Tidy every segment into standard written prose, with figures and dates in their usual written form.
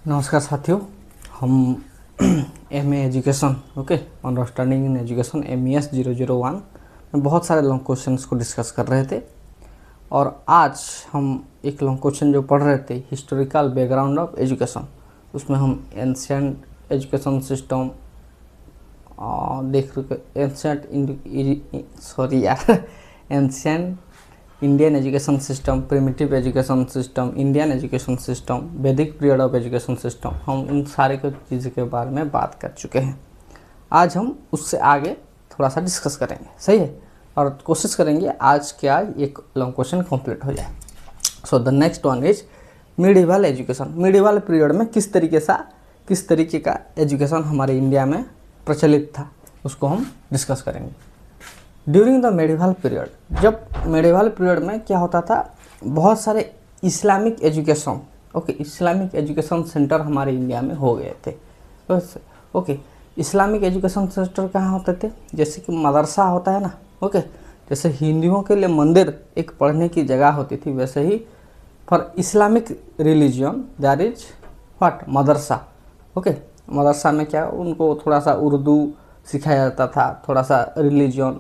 नमस्कार साथियों, हम M education understanding in education MES 001 में बहुत सारे लॉन्ग क्वेश्चंस को डिस्कस कर रहे थे। और आज हम एक लॉन्ग क्वेश्चन जो पढ़ रहे थे, हिस्टोरिकल बैकग्राउंड ऑफ एजुकेशन, उसमें हम एंशिएंट एजुकेशन सिस्टम देख रहे, ancient Indian education system, primitive education system, Indian education system, वैदिक पीरियड ऑफ एजुकेशन सिस्टम, हम इन सारे चीज़ों के बारे में बात कर चुके हैं। आज हम उससे आगे थोड़ा सा डिस्कस करेंगे, सही है, और कोशिश करेंगे आज के आज एक लॉन्ग क्वेश्चन कंप्लीट हो जाए। So the next one is medieval education. Medieval period में किस तरीके का एजुकेशन हमारे इंडिया में प्रचलित था, उसको हम डिस्कस करेंगे। ड्यूरिंग द मेडिवल पीरियड, जब मेडिवल पीरियड में क्या होता था, बहुत सारे इस्लामिक एजुकेशन सेंटर हमारे इंडिया में हो गए थे। इस्लामिक एजुकेशन सेंटर कहाँ होते थे? जैसे कि मदरसा होता है ना, जैसे हिंदुओं के लिए मंदिर एक पढ़ने की जगह होती थी, वैसे ही for Islamic religion there is what, मदरसा। मदरसा में क्या, उनको थोड़ा सा उर्दू सिखाया जाता था, थोड़ा सा रिलीजन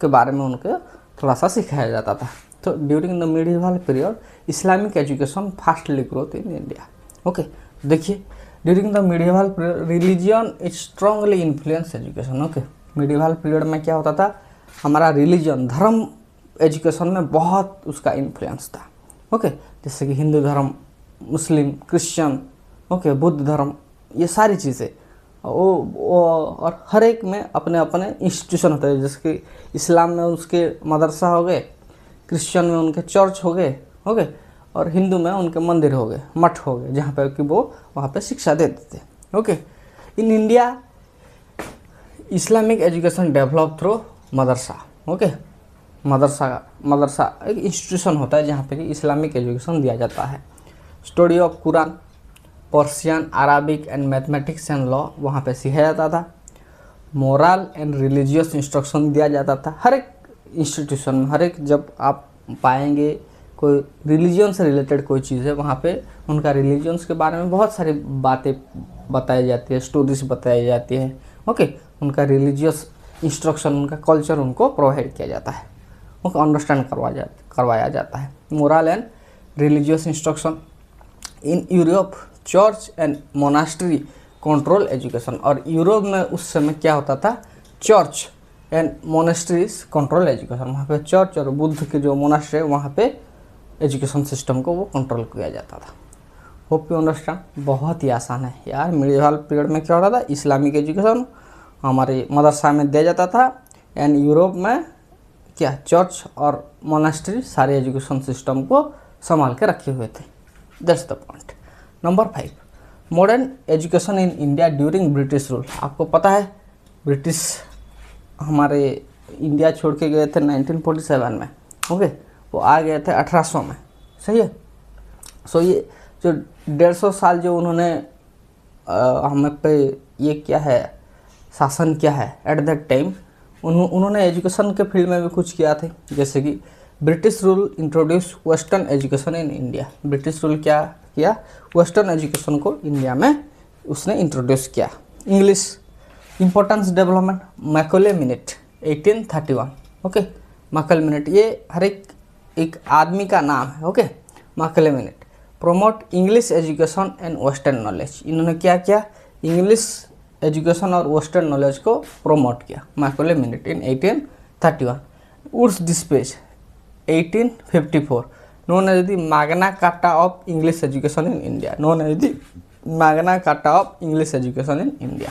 के बारे में उनके थोड़ा सा सिखाया जाता था। तो during the medieval period Islamic education fastly growth in India. देखिए, during the medieval religion is strongly influence education. Medieval period में क्या होता था, हमारा रिलीजन, धर्म एजुकेशन में बहुत उसका इन्फ्लुएंस था। जैसे कि हिंदू धर्म, मुस्लिम, क्रिश्चियन, बुद्ध धर्म, ये सारी चीज़ें और हर एक में अपने अपने इंस्टीट्यूशन होते हैं। जैसे कि इस्लाम में उसके मदरसा हो गए, क्रिश्चियन में उनके चर्च हो गए, और हिंदू में उनके मंदिर हो गए, मठ हो गए, जहाँ पे कि वो वहाँ पे शिक्षा देते थे। In India Islamic education develop through मदरसा। मदरसा एक इंस्टीट्यूशन होता है जहाँ पे कि इस्लामिक एजुकेशन दिया जाता है। Study of Quran, Persian, Arabic and mathematics and law वहाँ पे सिखाया जाता था। मोरल एंड रिलीजियस इंस्ट्रक्शन दिया जाता था। हर एक इंस्टीट्यूशन में, हर एक, जब आप पाएंगे कोई रिलीजन से रिलेटेड कोई चीज़ है, वहाँ पे उनका रिलीजन्स के बारे में बहुत सारी बातें बताई जाती है, स्टोरीज बताई जाती है। उनका रिलीजियस इंस्ट्रक्शन, उनका कल्चर उनको प्रोवाइड किया जाता है, उनको अंडरस्टैंड करवाया जाता है। Moral and religious instruction in Europe, church and monastery control education. और यूरोप में उस समय क्या होता था, church and monasteries control education. वहाँ पे चर्च और बुद्ध के जो मोनास्ट्री है, वहाँ पे एजुकेशन सिस्टम को वो कंट्रोल किया जाता था। Hope you understand. बहुत ही आसान है यार। मिडिवल पीरियड में क्या होता था, इस्लामिक एजुकेशन हमारे मदरसा में दिया जाता था, एंड यूरोप में क्या, चर्च और मोनास्ट्री सारे एजुकेशन सिस्टम को संभाल के रखे हुए थे। That's the point. Number 5, modern education in India during British rule. आपको पता है ब्रिटिश हमारे इंडिया छोड़ के गए थे 1947 में। वो आ गए थे 1800 में, सही है। सो ये जो 150 साल जो उन्होंने हमें पे ये क्या है, शासन किया है, एट दैट टाइम उन्होंने एजुकेशन के फील्ड में भी कुछ किया थे। जैसे कि British rule introduce western education in India. British rule क्या किया, वेस्टर्न एजुकेशन को इंडिया में उसने इंट्रोड्यूस किया। English importance development, Macaulay minute 1831। Macaulay minute ये हर एक आदमी का नाम है। Macaulay minute promote English education and western knowledge. इन्होंने क्या किया, इंग्लिश एजुकेशन और वेस्टर्न नॉलेज को प्रोमोट किया। Macaulay minute in 1831। Wood's despatch 1854 known as the Magna Carta of English Education in India। known as the Magna Carta of English Education in India।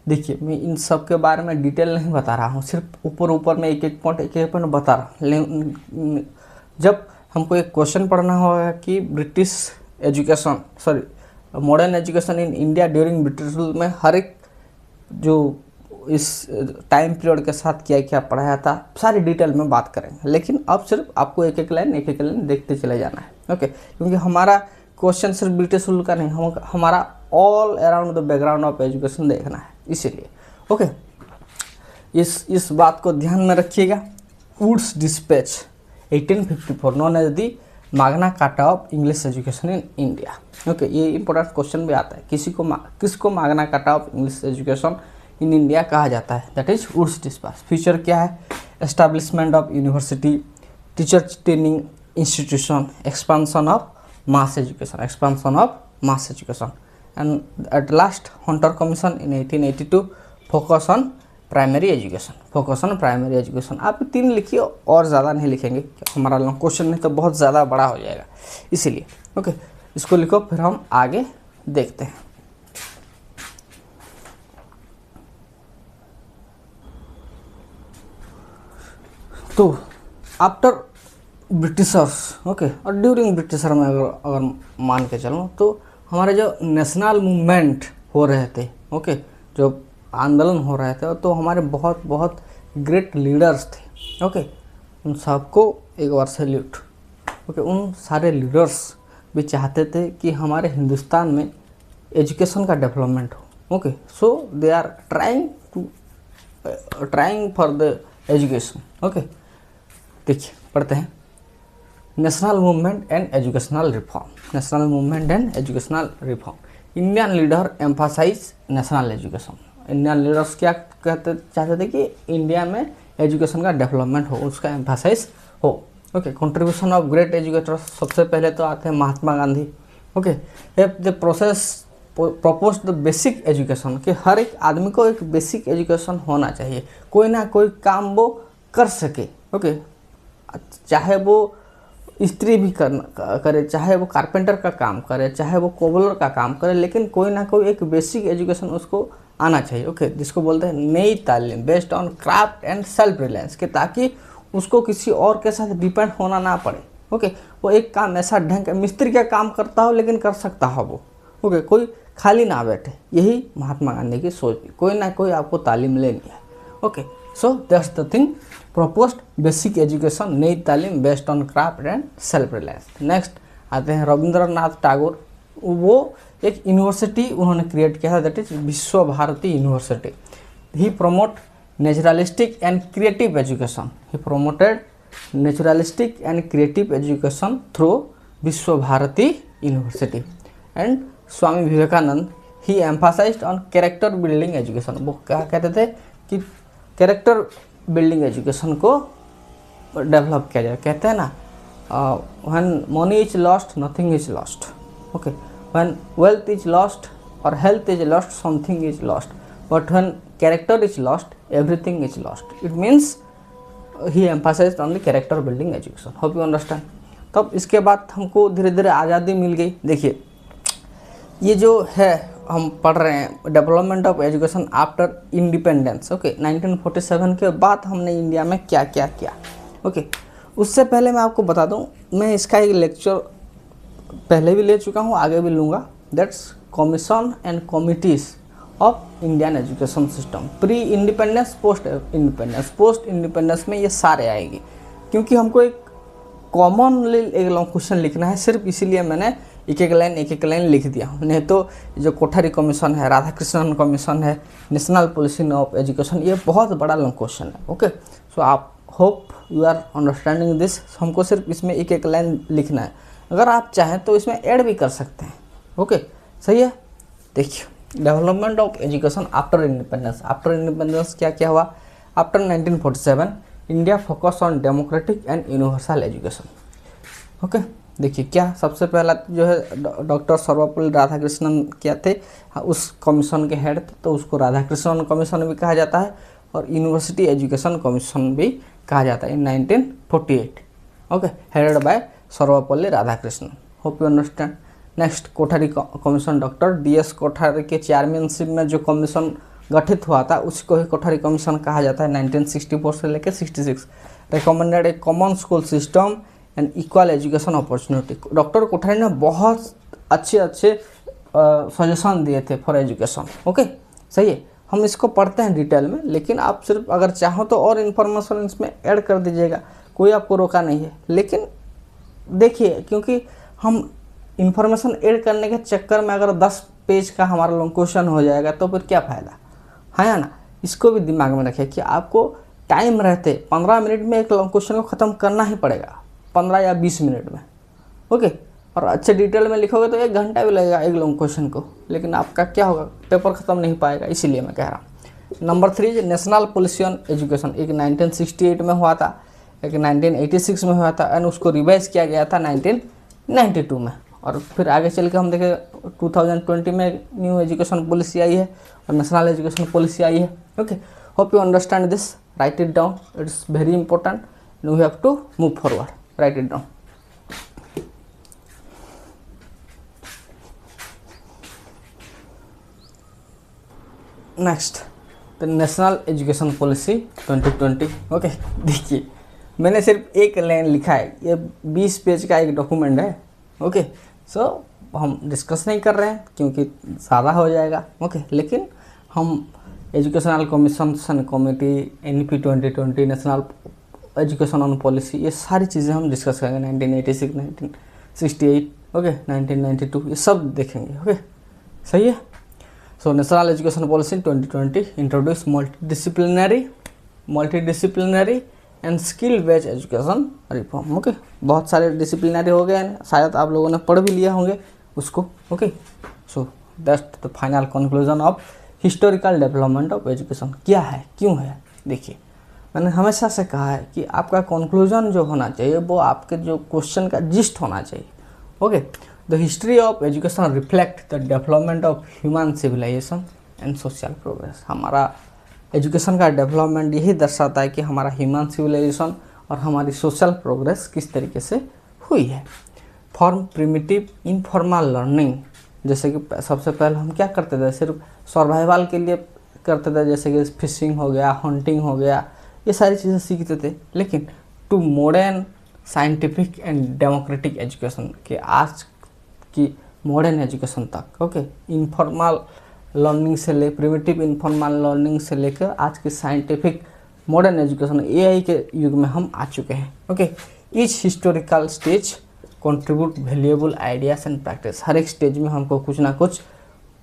देखिए, मैं इन सब के बारे में डिटेल नहीं बता रहा हूँ, सिर्फ ऊपर में एक एक पॉइंट बता रहा हूँ। जब हमको एक क्वेश्चन पढ़ना होगा कि modern education in India during British rule में हर एक जो इस टाइम पीरियड के साथ क्या क्या पढ़ाया था, सारी डिटेल में बात करेंगे। लेकिन अब सिर्फ आपको एक एक लाइन देखते चले जाना है। क्योंकि हमारा क्वेश्चन सिर्फ ब्रिटिश रूल का नहीं, हमारा all around the background of education देखना है, इसीलिए इस बात को ध्यान में रखिएगा। Wood's dispatch 1854 known as the Magna Carta of English education in India. Okay, ये इंपॉर्टेंट क्वेश्चन भी आता है, किसको Magna Carta of English education in India कहा जाता है, that is Wood's dispatch. Feature क्या है, establishment of university, teacher training institution, expansion of mass education, and at last Hunter Commission in 1882 focus on primary education. आप 3 लिखिए और ज़्यादा नहीं लिखेंगे, हमारा लॉन्ग क्वेश्चन नहीं तो बहुत ज़्यादा बड़ा हो जाएगा, इसीलिए ओके इसको लिखो, फिर हम आगे देखते हैं। तो आफ्टर ब्रिटिशर्स, ओके, और ड्यूरिंग ब्रिटिशर में अगर मान के चलूँ तो हमारे जो नेशनल मूवमेंट हो रहे थे, ओके, जो आंदोलन हो रहे थे, तो हमारे बहुत बहुत ग्रेट लीडर्स थे, ओके, उन सबको एक बार सैल्यूट। ओके, उन सारे लीडर्स भी चाहते थे कि हमारे हिंदुस्तान में एजुकेशन का डेवलपमेंट हो। Okay, so they are trying for the education. Okay, देखिए पढ़ते हैं, national movement and educational reform. Indian leader emphasise national education. Indian leaders क्या चाहते थे कि इंडिया में एजुकेशन का डेवलपमेंट हो, उसका एम्फासाइज हो। Okay, contribution of great educators, सबसे पहले तो आते हैं Mahatma Gandhi. Okay, the process propose the basic education, कि हर एक आदमी को एक बेसिक एजुकेशन होना चाहिए, कोई ना कोई काम वो कर सके। ओके, चाहे वो स्त्री भी करे, चाहे वो कारपेंटर का काम करे, चाहे वो कोबलर का काम करे, लेकिन कोई ना कोई एक बेसिक एजुकेशन उसको आना चाहिए। ओके, जिसको बोलते हैं नई तालीम, based on craft and self reliance, के ताकि उसको किसी और के साथ डिपेंड होना ना पड़े। ओके, वो एक काम ऐसा ढंग का मिस्त्री का काम करता हो लेकिन कर सकता हो वो। ओके, कोई खाली ना बैठे, यही महात्मा गांधी की सोच थी, कोई ना कोई आपको तालीम लेनी है। Okay, so that's the thing, proposed basic education, नई तालीम based on craft and self reliance. Next आते हैं रविंद्रनाथ टैगोर, वो एक यूनिवर्सिटी उन्होंने क्रिएट किया था, that is Vishwa Bharati University. He promote naturalistic and creative education, he promoted naturalistic and creative education through Vishwa Bharati University. And Swami Vivekananda, he emphasised on character building education. वो क्या कहते थे कि कैरेक्टर बिल्डिंग एजुकेशन को डेवलप किया जाए। कहते हैं ना, when money is lost nothing is lost. Okay, when wealth is lost और health is lost something is lost, but when character is lost everything is lost. It means he emphasised on the character building education. Hope you understand. तब इसके बाद हमको धीरे धीरे आज़ादी मिल गई। देखिए ये जो है हम पढ़ रहे हैं development of education after independence. Okay, 1947 के बाद हमने इंडिया में क्या क्या किया। ओके, उससे पहले मैं आपको बता दूं, मैं इसका एक लेक्चर पहले भी ले चुका हूं, आगे भी लूँगा। That's commission and committees of Indian education system, pre independence, post independence. Post independence में ये सारे आएगी, क्योंकि हमको एक कॉमनली एक लॉन्ग क्वेश्चन लिखना है, सिर्फ इसीलिए मैंने एक एक लाइन लिख दिया हूँ। नहीं तो जो कोठारी कमीशन है, राधाकृष्णन कमीशन है, नेशनल पॉलिसी ऑफ एजुकेशन, ये बहुत बड़ा लॉन्ग क्वेश्चन है। ओके, सो आप hope you are understanding this. हमको सिर्फ इसमें एक एक लाइन लिखना है, अगर आप चाहें तो इसमें ऐड भी कर सकते हैं। ओके, सही है। देखिए development of education after independence. After independence क्या क्या हुआ? After 1947 India focus on democratic and universal education. Okay, देखिए क्या सबसे पहला जो है डॉक्टर सर्वपल्ली राधाकृष्णन क्या थे, उस कमीशन के हेड थे, तो उसको राधाकृष्णन कमीशन भी कहा जाता है और यूनिवर्सिटी एजुकेशन कमीशन भी कहा जाता है इन 1948। Okay, headed by Sarvepalli Radhakrishnan. Hope you understand. Next Kothari commission, doctor DS Kothari के चेयरमैनशिप में जो कमीशन गठित हुआ था उसको ही कोठारी कमीशन कहा जाता है 1964 से लेकर 66। Recommended A common school system and equal education opportunity. Doctor Kothari ने बहुत अच्छे सजेशन दिए थे फॉर एजुकेशन। ओके, सही है। हम इसको पढ़ते हैं डिटेल में, लेकिन आप सिर्फ अगर चाहो तो और इन्फॉर्मेशन इसमें ऐड कर दीजिएगा, कोई आपको रोका नहीं है। लेकिन देखिए, क्योंकि हम इन्फॉर्मेशन ऐड करने के चक्कर में अगर 10 पेज का हमारा लॉन्ग क्वेश्चन हो जाएगा तो फिर क्या फ़ायदा है ना। इसको भी दिमाग में रखें कि आपको टाइम रहते 15 मिनट में एक लॉन्ग क्वेश्चन को ख़त्म करना ही पड़ेगा, 15 या 20 मिनट में। ओके। और अच्छे डिटेल में लिखोगे तो 1 घंटा भी लगेगा एक लॉन्ग क्वेश्चन को, लेकिन आपका क्या होगा, पेपर ख़त्म नहीं पाएगा, इसीलिए मैं कह रहा हूँ। Number 3 national policy on education, एक 1968 में हुआ था, एक 1986 में हुआ था, एंड उसको रिवाइज किया गया था 1992 में। और फिर आगे चल के हम देखें 2020 में न्यू एजुकेशन पॉलिसी आई है और नेशनल एजुकेशन पॉलिसी आई है। Okay, hope you understand this, write it down, it's very important, we have to move forward, write it down. Next the national education policy 2020। Okay, देखिए मैंने सिर्फ एक line लिखा है, ये 20 पेज का एक डॉक्यूमेंट है। ओके, सो हम डिस्कस नहीं कर रहे हैं क्योंकि ज़्यादा हो जाएगा। ओके, लेकिन हम educational commission committee, NEP 2020, national education on policy, ये सारी चीज़ें हम डिस्कस करेंगे। 1986, 1968, ओके, 1992, ये सब देखेंगे। ओके, सही है। So National Education Policy 2020 introduce multidisciplinary and skill based education reform। Okay, बहुत सारे डिसिप्लिनरी हो गए हैं, शायद आप लोगों ने पढ़ भी लिया होंगे उसको। Okay, so that's the final conclusion of historical development of education. क्या है, क्यों है, देखिए मैंने हमेशा से कहा है कि आपका कंक्लूजन जो होना चाहिए वो आपके जो क्वेश्चन का जिस्ट होना चाहिए। Okay, the history of education reflect the development of human civilisation and social progress. हमारा एजुकेशन का डेवलपमेंट यही दर्शाता है कि हमारा ह्यूमन सिविलाइजेशन और हमारी सोशल प्रोग्रेस किस तरीके से हुई है। फॉर्म प्रिमिटिव इनफॉर्मल लर्निंग, जैसे कि सबसे पहले हम क्या करते थे, सिर्फ सर्वाइवल के लिए करते थे, जैसे कि फिशिंग हो गया, हंटिंग हो गया, ये सारी चीज़ें सीखते थे। लेकिन to modern scientific and democratic education के आज की मॉडर्न एजुकेशन तक, ओके, इनफॉर्मल लर्निंग से ले प्रिमिटिव इनफॉर्मल लर्निंग से लेकर आज की साइंटिफिक मॉडर्न एजुकेशन AI के युग में हम आ चुके हैं। Okay, each historical stage contribute valuable ideas and practice. हर एक स्टेज में हमको कुछ ना कुछ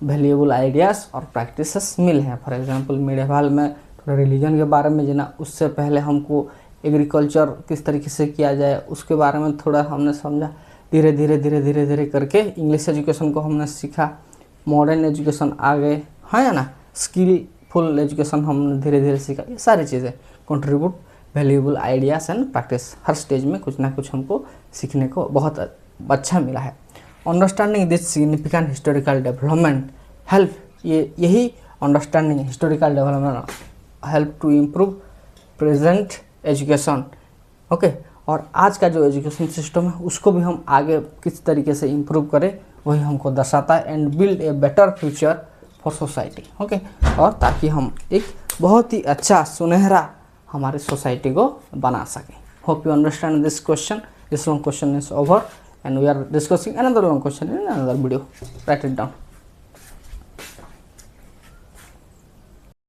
वैल्यूएबल आइडियाज़ और प्रैक्टिसेस मिले हैं। फॉर एग्जांपल मेडिवल में थोड़ा रिलीजन के बारे में जाना, उससे पहले हमको एग्रीकल्चर किस तरीके से किया जाए उसके बारे में थोड़ा हमने समझा। धीरे धीरे करके इंग्लिश एजुकेशन को हमने सीखा, मॉडर्न एजुकेशन आ गए, है ना, स्किलफुल एजुकेशन हमने धीरे धीरे सीखा। ये सारी चीज़ें contribute valuable ideas and practice. Her stage में कुछ ना कुछ हमको सीखने को बहुत अच्छा मिला है। Understanding this significant historical development help, यही understanding historical development help to improve present education. Okay, और आज का जो एजुकेशन सिस्टम है उसको भी हम आगे किस तरीके से इम्प्रूव करें वही हमको दर्शाता है। And build a better future for society. Okay, और ताकि हम एक बहुत ही अच्छा सुनहरा हमारे सोसाइटी को बना सकें। Hope you understand this question. This long question is over and we are discussing another long question in another video. Write it down.